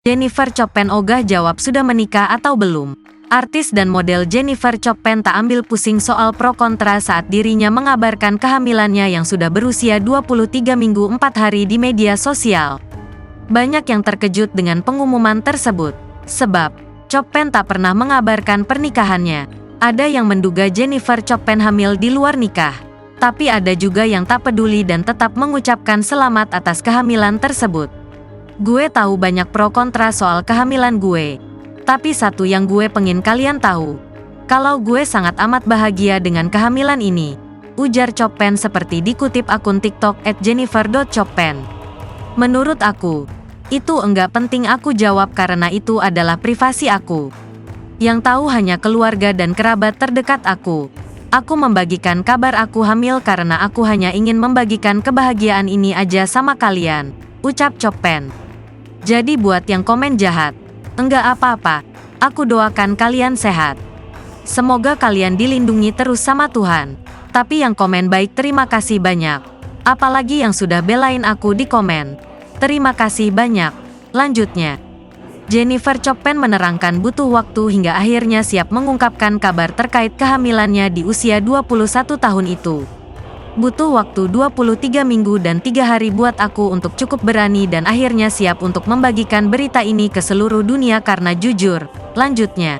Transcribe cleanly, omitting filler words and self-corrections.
Jennifer Chopin ogah jawab sudah menikah atau belum. Artis dan model Jennifer Chopin tak ambil pusing soal pro kontra saat dirinya mengabarkan kehamilannya yang sudah berusia 23 minggu 4 hari di media sosial. Banyak yang terkejut dengan pengumuman tersebut, sebab Chopin tak pernah mengabarkan pernikahannya. Ada yang menduga Jennifer Chopin hamil di luar nikah, tapi ada juga yang tak peduli dan tetap mengucapkan selamat atas kehamilan tersebut. Gue tahu banyak pro kontra soal kehamilan gue. Tapi satu yang gue pengen kalian tahu. Kalau gue sangat amat bahagia dengan kehamilan ini. Ujar Chopin seperti dikutip akun TikTok @jennifer.chopin. Menurut aku, itu enggak penting aku jawab karena itu adalah privasi aku. Yang tahu hanya keluarga dan kerabat terdekat aku. Aku membagikan kabar aku hamil karena aku hanya ingin membagikan kebahagiaan ini aja sama kalian. Ucap Chopin. Jadi buat yang komen jahat, enggak apa-apa, aku doakan kalian sehat. Semoga kalian dilindungi terus sama Tuhan. Tapi yang komen baik terima kasih banyak. Apalagi yang sudah belain aku di komen. Terima kasih banyak. Lanjutnya, Jennifer Chopin menerangkan butuh waktu hingga akhirnya siap mengungkapkan kabar terkait kehamilannya di usia 21 tahun itu. Butuh waktu 23 minggu dan 3 hari buat aku untuk cukup berani dan akhirnya siap untuk membagikan berita ini ke seluruh dunia karena jujur. Lanjutnya,